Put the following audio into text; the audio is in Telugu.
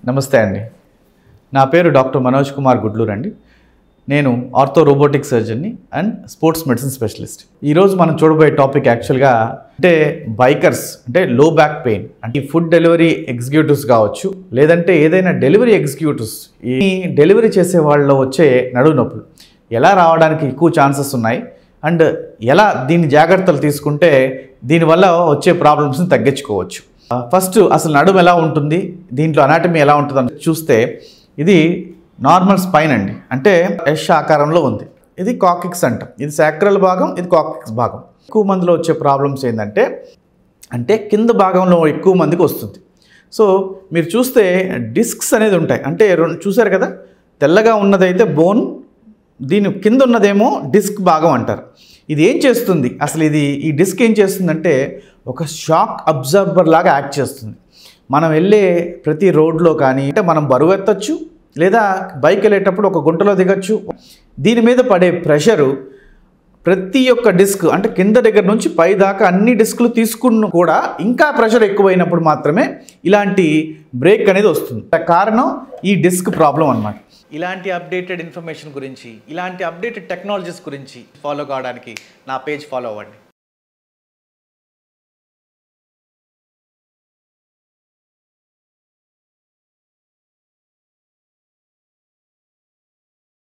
నమస్తే అండి. నా పేరు డాక్టర్ మనోజ్ కుమార్ గుడ్లూర్ అండి. నేను ఆర్థో రోబోటిక్ సర్జన్ని అండ్ స్పోర్ట్స్ మెడిసిన్ స్పెషలిస్ట్. ఈరోజు మనం చూడబోయే టాపిక్ యాక్చువల్గా అంటే బైకర్స్ అంటే లో బ్యాక్ పెయిన్, అంటే ఫుడ్ డెలివరీ ఎగ్జిక్యూటివ్స్ కావచ్చు, లేదంటే ఏదైనా డెలివరీ ఎగ్జిక్యూటివ్స్, ఈ డెలివరీ చేసే వాళ్ళలో వచ్చే నడుము నొప్పులు ఎలా రావడానికి ఎక్కువ ఛాన్సెస్ ఉన్నాయి అండ్ ఎలా దీన్ని జాగ్రత్తలు తీసుకుంటే దీనివల్ల వచ్చే ప్రాబ్లమ్స్ని తగ్గించుకోవచ్చు. ఫస్ట్ అసలు నడుము ఎలా ఉంటుంది, దీంట్లో అనాటమీ ఎలా ఉంటుందని చూస్తే ఇది నార్మల్ స్పైన్ అండి, అంటే యష్ ఆకారంలో ఉంది. ఇది కాకిక్స్ అంటాం, ఇది సాక్రల్ భాగం, ఇది కాకిక్స్ భాగం. ఎక్కువ మందిలో వచ్చే ప్రాబ్లమ్స్ ఏంటంటే అంటే కింద భాగంలో ఎక్కువ మందికి వస్తుంది. సో మీరు చూస్తే డిస్క్స్ అనేది ఉంటాయి, అంటే చూసారు కదా, తెల్లగా ఉన్నదైతే బోన్, దీని కింద ఉన్నదేమో డిస్క్ భాగం అంటారు. ఇది ఏం చేస్తుంది అసలు, ఈ డిస్క్ ఏం చేస్తుందంటే ఒక షాక్ అబ్జర్బర్ లాగా యాక్ట్ చేస్తుంది. మనం వెళ్ళే ప్రతి రోడ్లో కానీ అంటే మనం బరువు ఎత్తచ్చు, లేదా బైక్ వెళ్ళేటప్పుడు ఒక గుంటలో దిగచ్చు. దీని మీద పడే ప్రెషరు ప్రతి ఒక్క డిస్క్ అంటే కింద దగ్గర నుంచి పై దాకా అన్ని డిస్కులు తీసుకున్న కూడా ఇంకా ప్రెషర్ ఎక్కువైనప్పుడు మాత్రమే ఇలాంటి బ్రేక్ అనేది వస్తుంది. కారణం ఈ డిస్క్ ప్రాబ్లం అన్నమాట. ఇలాంటి అప్డేటెడ్ ఇన్ఫర్మేషన్ గురించి, ఇలాంటి అప్డేటెడ్ టెక్నాలజీస్ గురించి ఫాలో కావడానికి నా పేజ్ ఫాలో అవ్వండి.